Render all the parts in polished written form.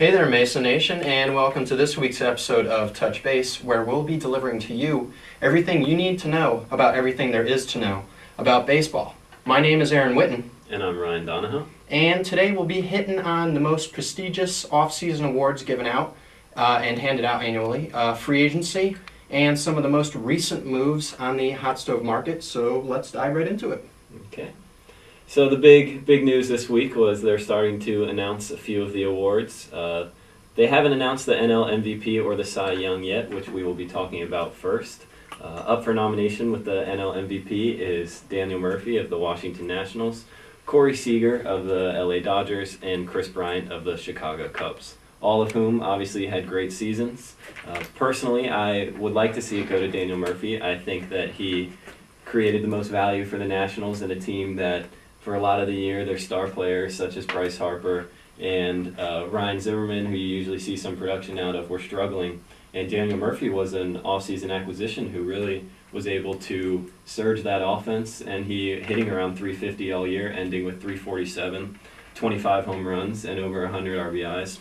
Hey there, Mesa Nation, and welcome to this week's episode of Touch Base, where we'll be delivering to you everything you need to know about everything there is to know about baseball. My name is Aaron Witten. And I'm Ryan Donahoe. And today we'll be hitting on the most prestigious off-season awards given out and handed out annually, free agency, and some of the most recent moves on the hot stove market. So let's dive right into it. Okay. So the big news this week was they're starting to announce a few of the awards. They haven't announced the NL MVP or the Cy Young yet, which we will be talking about first. Up for nomination with the NL MVP is Daniel Murphy of the Washington Nationals, Corey Seager of the LA Dodgers, and Kris Bryant of the Chicago Cubs, all of whom obviously had great seasons. Personally, I would like to see it go to Daniel Murphy. I think that he created the most value for the Nationals in a team that for a lot of the year, their star players such as Bryce Harper and Ryan Zimmerman, who you usually see some production out of, were struggling. And Daniel Murphy was an off-season acquisition who really was able to surge that offense, and he hitting around 350 all year, ending with 347, 25 home runs, and over 100 RBIs.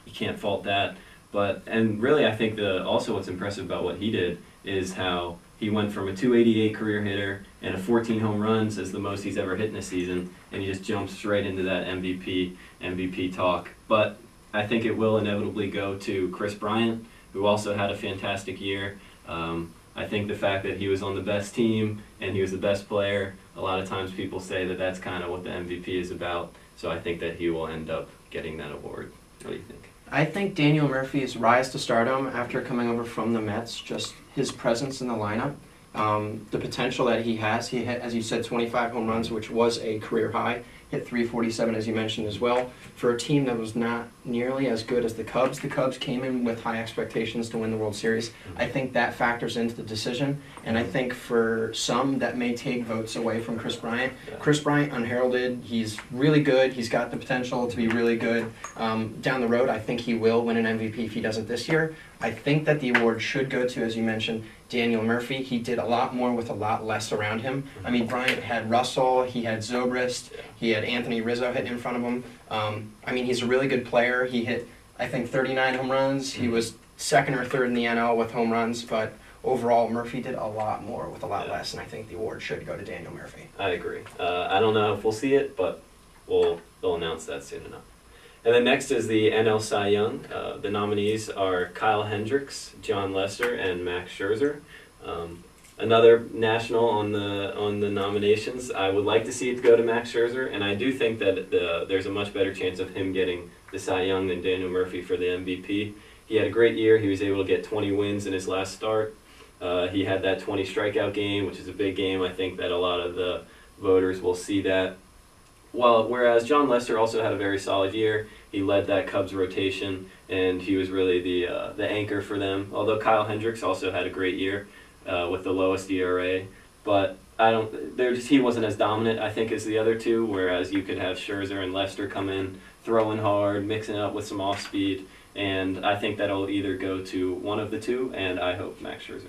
You can't fault that. And really, I think also what's impressive about what he did is how he went from a 288 career hitter and a 14 home runs as the most he's ever hit in a season, and he just jumps straight into that MVP talk. But I think it will inevitably go to Kris Bryant, who also had a fantastic year. I think the fact that he was on the best team and he was the best player, a lot of times people say that that's kind of what the MVP is about. So I think that he will end up getting that award. What do you think? I think Daniel Murphy's rise to stardom after coming over from the Mets, just his presence in the lineup, the potential that he has. He hit, as you said, 25 home runs, which was a career high, hit 347, as you mentioned as well, for a team that was not nearly as good as the Cubs. The Cubs came in with high expectations to win the World Series. I think that factors into the decision, and I think for some that may take votes away from Kris Bryant. Kris Bryant, unheralded, he's really good. He's got the potential to be really good. Down the road, I think he will win an MVP if he doesn't this year. I think that the award should go to, as you mentioned, Daniel Murphy. He did a lot more with a lot less around him. I mean, Bryant had Russell, he had Zobrist, he had Anthony Rizzo hitting in front of him. I mean, he's a really good player. He hit, I think, 39 home runs. He was second or third in the NL with home runs, but overall, Murphy did a lot more with a lot less, and I think the award should go to Daniel Murphy. I agree. I don't know if we'll see it, but they'll announce that soon enough. And then next is the NL Cy Young. The nominees are Kyle Hendricks, Jon Lester, and Max Scherzer. Another national on the nominations. I would like to see it go to Max Scherzer, and I do think that there's a much better chance of him getting the Cy Young than Daniel Murphy for the MVP. He had a great year. He was able to get 20 wins in his last start. He had that 20 strikeout game, which is a big game. I think that a lot of the voters will see that. Whereas Jon Lester also had a very solid year. He led that Cubs rotation, and he was really the anchor for them. Although Kyle Hendricks also had a great year with the lowest ERA, but he wasn't as dominant, I think, as the other two. Whereas you could have Scherzer and Lester come in, throwing hard, mixing it up with some off speed, and I think that'll either go to one of the two, and I hope Max Scherzer.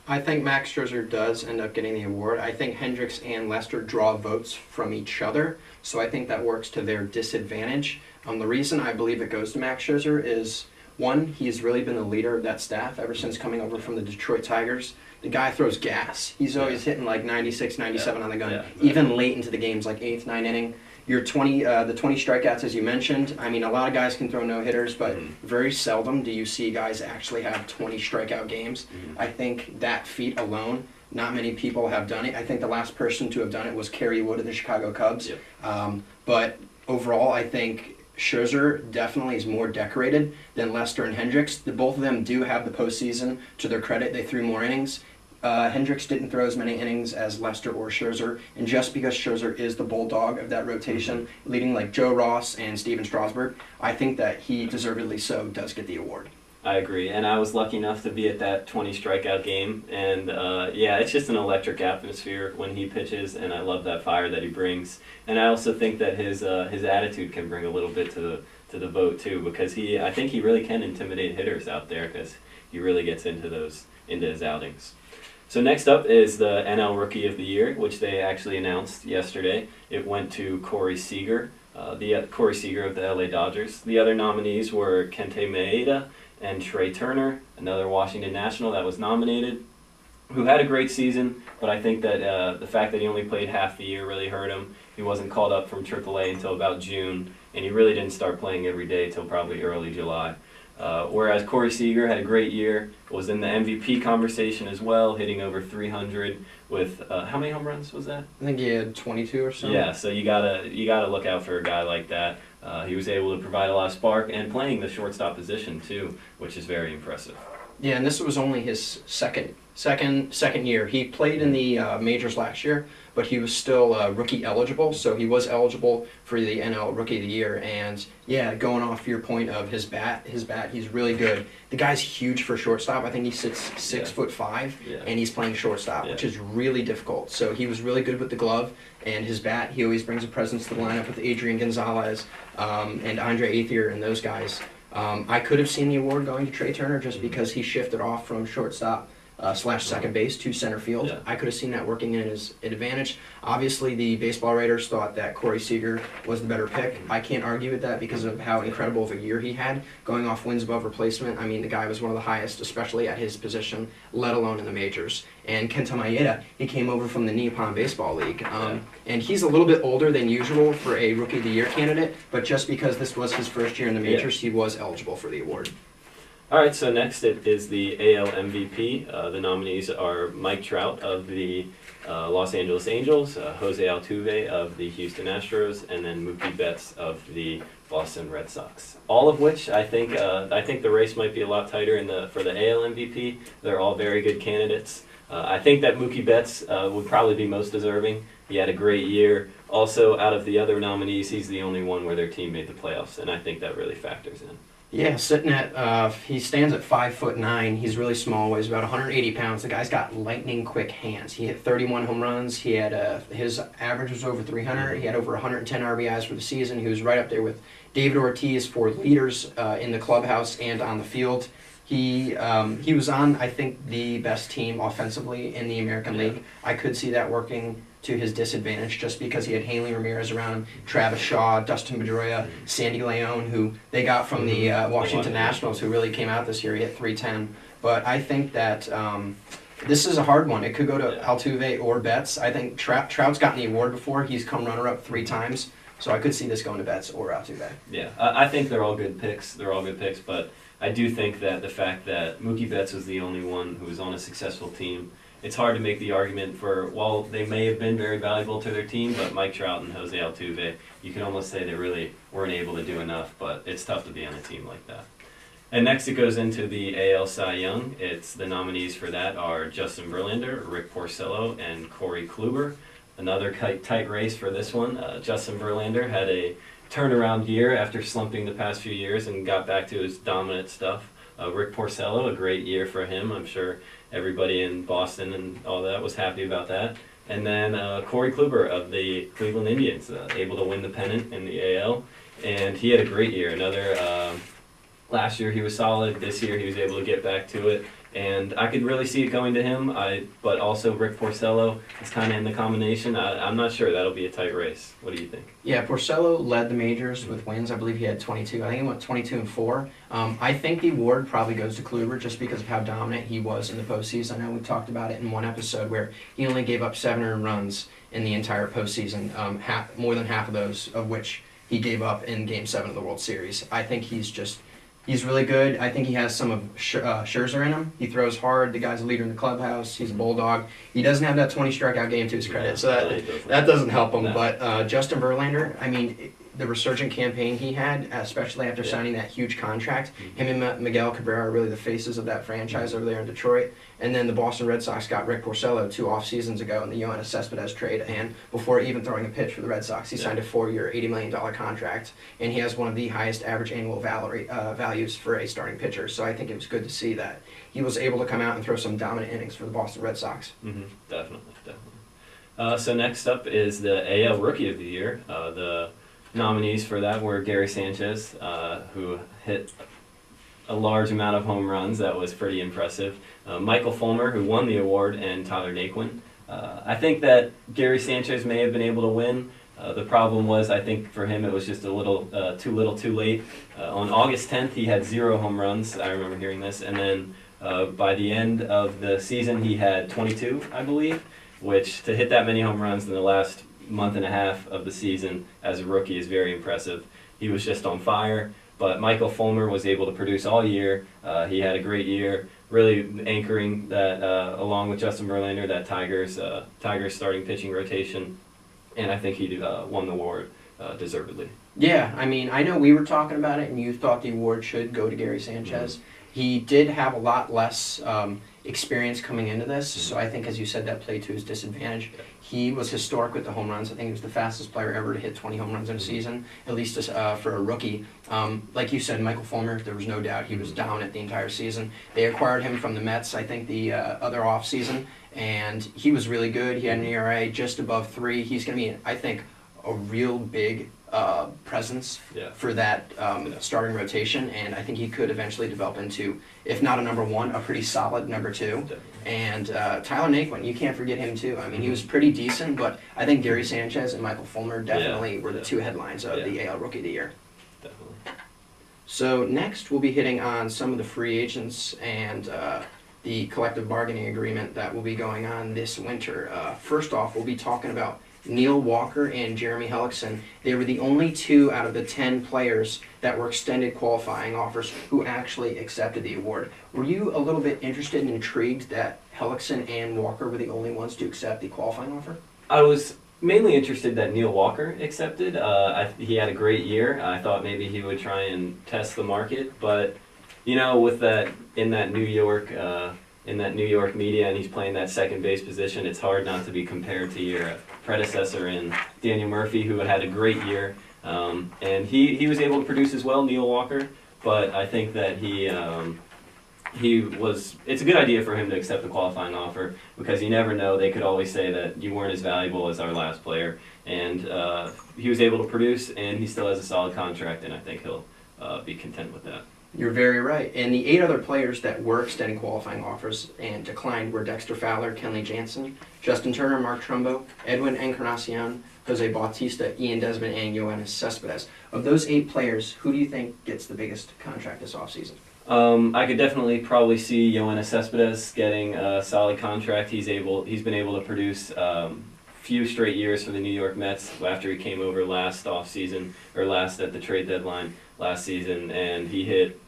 I think Max Scherzer does end up getting the award. I think Hendricks and Lester draw votes from each other, so I think that works to their disadvantage. The reason I believe it goes to Max Scherzer is, one, he's really been the leader of that staff ever since coming over from the Detroit Tigers. The guy throws gas. He's always hitting like 96, 97 on the gun, even late into the games, like 8th, 9th inning. The 20 strikeouts, as you mentioned. I mean, a lot of guys can throw no-hitters, but very seldom do you see guys actually have 20 strikeout games. I think that feat alone, not many people have done it. I think the last person to have done it was Kerry Wood of the Chicago Cubs. But overall, I think Scherzer definitely is more decorated than Lester and Hendricks. Both of them do have the postseason. To their credit, they threw more innings. Hendricks didn't throw as many innings as Lester or Scherzer, and just because Scherzer is the bulldog of that rotation, leading like Joe Ross and Steven Strasburg, I think that he deservedly so does get the award. I agree, and I was lucky enough to be at that 20 strikeout game, and it's just an electric atmosphere when he pitches, and I love that fire that he brings. And I also think that his attitude can bring a little bit to the vote too, because I think he really can intimidate hitters out there, because he really gets into his outings. So next up is the NL Rookie of the Year, which they actually announced yesterday. It went to Corey Seager. the Corey Seager of the LA Dodgers. The other nominees were Kente Maeda and Trey Turner, another Washington National that was nominated, who had a great season, but I think that the fact that he only played half the year really hurt him. He wasn't called up from AAA until about June, and he really didn't start playing every day until probably early July. Whereas Corey Seager had a great year, was in the MVP conversation as well, hitting over 300 with how many home runs was that? I think he had 22 or so. Yeah, so you gotta look out for a guy like that. He was able to provide a lot of spark and playing the shortstop position too, which is very impressive. Yeah, and this was only his second year. He played in the majors last year, but he was still rookie eligible, so he was eligible for the NL Rookie of the Year. And yeah, going off your point of his bat, he's really good. The guy's huge for shortstop. I think he sits 6'5", and he's playing shortstop, which is really difficult. So he was really good with the glove and his bat. He always brings a presence to the lineup with Adrian Gonzalez and Andre Ethier and those guys. I could have seen the award going to Trey Turner just because he shifted off from shortstop / second base to center field. Yeah. I could have seen that working in his advantage. Obviously, the baseball writers thought that Corey Seager was the better pick. I can't argue with that because of how incredible of a year he had, going off wins above replacement. I mean, the guy was one of the highest, especially at his position, let alone in the majors. And Kenta Maeda, he came over from the Nippon Baseball League. And he's a little bit older than usual for a Rookie of the Year candidate, but just because this was his first year in the majors, he was eligible for the award. All right, so next it is the AL MVP. The nominees are Mike Trout of the Los Angeles Angels, Jose Altuve of the Houston Astros, and then Mookie Betts of the Boston Red Sox. All of which I think the race might be a lot tighter for the AL MVP. They're all very good candidates. I think that Mookie Betts would probably be most deserving. He had a great year. Also, out of the other nominees, he's the only one where their team made the playoffs, and I think that really factors in. Yeah, sitting at, he stands at 5'9". He's really small, weighs about 180 pounds. The guy's got lightning quick hands. He hit 31 home runs. He had, his average was over 300. He had over 110 RBIs for the season. He was right up there with David Ortiz for leaders in the clubhouse and on the field. He was on, I think, the best team offensively in the American League. I could see that working to his disadvantage just because he had Hanley Ramirez around him, Travis Shaw, Dustin Pedroia, Sandy Leon, who they got from the Washington Nationals, who really came out this year. He hit 310. But I think that this is a hard one. It could go to Altuve or Betts. I think Trout's gotten the award before. He's come runner-up 3 times. So I could see this going to Betts or Altuve. Yeah, I think they're all good picks. But I do think that the fact that Mookie Betts was the only one who was on a successful team, it's hard to make the argument for, while they may have been very valuable to their team, but Mike Trout and Jose Altuve, you can almost say they really weren't able to do enough, but it's tough to be on a team like that. And next it goes into the AL Cy Young. The nominees for that are Justin Verlander, Rick Porcello, and Corey Kluber. Another tight race for this one. Justin Verlander had a turnaround year after slumping the past few years and got back to his dominant stuff. Rick Porcello, a great year for him. I'm sure everybody in Boston and all that was happy about that. And then Corey Kluber of the Cleveland Indians, able to win the pennant in the AL. And he had a great year. Last year he was solid. This year he was able to get back to it. And I could really see it going to him. But also Rick Porcello is kind of in the combination. I'm not sure. That'll be a tight race. What do you think? Yeah, Porcello led the majors with wins. I believe he had 22. I think he went 22-4. I think the award probably goes to Kluber just because of how dominant he was in the postseason. I know we talked about it in one episode where he only gave up 7 runs in the entire postseason, more than half of those of which he gave up in Game 7 of the World Series. I think he's really good. I think he has some of Scherzer in him. He throws hard. The guy's a leader in the clubhouse. He's a bulldog. He doesn't have that 20 strikeout game to his credit, so that doesn't help him. No. But Justin Verlander, I mean, the resurgent campaign he had, especially after signing that huge contract, him and Miguel Cabrera are really the faces of that franchise over there in Detroit. And then the Boston Red Sox got Rick Porcello 2 off seasons ago in the Yoenis Cespedes trade, and before even throwing a pitch for the Red Sox, he signed a 4-year, $80 million contract, and he has one of the highest average annual values for a starting pitcher. So I think it was good to see that he was able to come out and throw some dominant innings for the Boston Red Sox. Mm-hmm. Definitely. So next up is the AL Rookie of the Year. The nominees for that were Gary Sanchez, who hit a large amount of home runs. That was pretty impressive. Michael Fulmer, who won the award, and Tyler Naquin. I think that Gary Sanchez may have been able to win. The problem was, I think for him, it was just a little too little, too late. On August 10th, he had 0 home runs. I remember hearing this, and then by the end of the season, he had 22, I believe. Which to hit that many home runs in the last month and a half of the season as a rookie is very impressive. He was just on fire. But Michael Fulmer was able to produce all year. He had a great year, really anchoring that along with Justin Verlander, that Tigers starting pitching rotation, and I think he won the award deservedly. Yeah, I mean, I know we were talking about it, and you thought the award should go to Gary Sanchez. Mm-hmm. He did have a lot less experience coming into this, so I think, as you said, that played to his disadvantage. He was historic with the home runs. I think he was the fastest player ever to hit 20 home runs in a season, at least for a rookie. Like you said, Michael Fulmer, there was no doubt he was dominant the entire season. They acquired him from the Mets, I think, the other offseason, and he was really good. He had an ERA just above 3. He's going to be, I think, a real big presence for that starting rotation, and I think he could eventually develop into, if not a number 1, a pretty solid number 2. Definitely. And Tyler Naquin, you can't forget him too. I mean, he was pretty decent, but I think Gary Sanchez and Michael Fulmer definitely were the 2 headlines of the AL Rookie of the Year. Definitely. So next we'll be hitting on some of the free agents and the collective bargaining agreement that will be going on this winter. First off, we'll be talking about Neil Walker and Jeremy Hellickson. They were the only 2 out of the 10 players that were extended qualifying offers who actually accepted the award. Were you a little bit interested and intrigued that Hellickson and Walker were the only ones to accept the qualifying offer? I was mainly interested that Neil Walker accepted. He had a great year. I thought maybe he would try and test the market, but with that in that New York media, and he's playing that second base position, it's hard not to be compared to your predecessor in Daniel Murphy, who had a great year, and he was able to produce as well, Neil Walker. But I think that it's a good idea for him to accept the qualifying offer, because you never know, they could always say that you weren't as valuable as our last player, and he was able to produce, and he still has a solid contract, and I think he'll be content with that. You're very right. And the 8 other players that were extending qualifying offers and declined were Dexter Fowler, Kenley Jansen, Justin Turner, Mark Trumbo, Edwin Encarnacion, Jose Bautista, Ian Desmond, and Yoenis Cespedes. Of those 8 players, who do you think gets the biggest contract this offseason? I could definitely probably see Yoenis Cespedes getting a solid contract. He's been able to produce few straight years for the New York Mets after he came over last at the trade deadline last season, and he hit,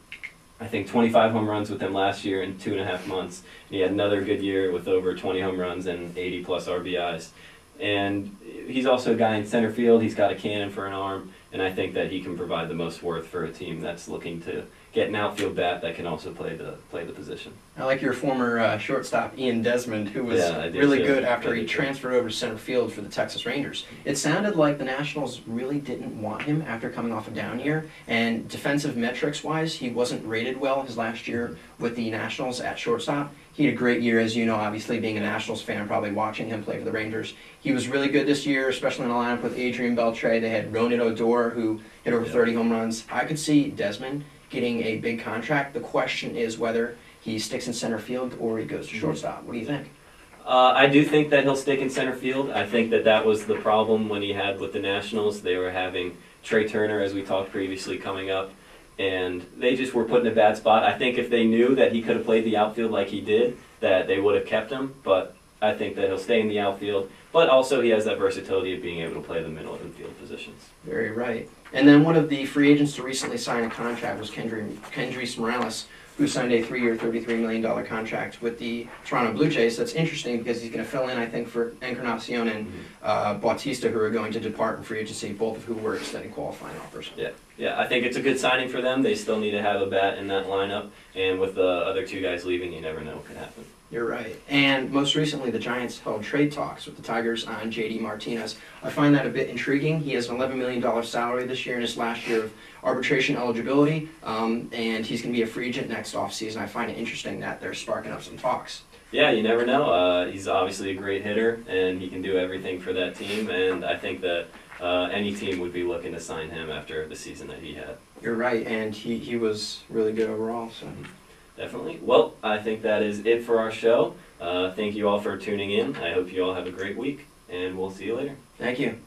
I think, 25 home runs with them last year in 2.5 months. And he had another good year with over 20 home runs and 80 plus RBIs. And he's also a guy in center field. He's got a cannon for an arm, and I think that he can provide the most worth for a team that's looking to get an outfield bat that can also play the position. I like your former shortstop, Ian Desmond, who was really good after he transferred over to center field for the Texas Rangers. It sounded like the Nationals really didn't want him after coming off a down year, and defensive metrics-wise, he wasn't rated well his last year with the Nationals at shortstop. He had a great year, as you know, obviously being a Nationals fan, probably watching him play for the Rangers. He was really good this year, especially in the lineup with Adrian Beltre. They had Ronan Odor, who hit over 30 home runs. I could see Desmond getting a big contract. The question is whether he sticks in center field or he goes to shortstop. What do you think? I do think that he'll stick in center field. I think that was the problem when he had with the Nationals. They were having Trey Turner, as we talked previously, coming up, and they just were put in a bad spot. I think if they knew that he could have played the outfield like he did, that they would have kept him, but I think that he'll stay in the outfield. But also he has that versatility of being able to play the middle infield positions. Very right. And then one of the free agents to recently sign a contract was Kendrys Morales, who signed a 3-year, $33 million contract with the Toronto Blue Jays. That's interesting because he's going to fill in, I think, for Encarnacion and Bautista, who are going to depart in free agency, both of who were extending qualifying offers. Yeah, I think it's a good signing for them. They still need to have a bat in that lineup, and with the other 2 guys leaving, you never know what could happen. You're right. And most recently, the Giants held trade talks with the Tigers on J.D. Martinez. I find that a bit intriguing. He has an $11 million salary this year in his last year of arbitration eligibility, and he's going to be a free agent next offseason. I find it interesting that they're sparking up some talks. Yeah, you never know. He's obviously a great hitter, and he can do everything for that team, and I think that any team would be looking to sign him after the season that he had. You're right, and he was really good overall. So. Definitely. Well, I think that is it for our show. Thank you all for tuning in. I hope you all have a great week, and we'll see you later. Thank you.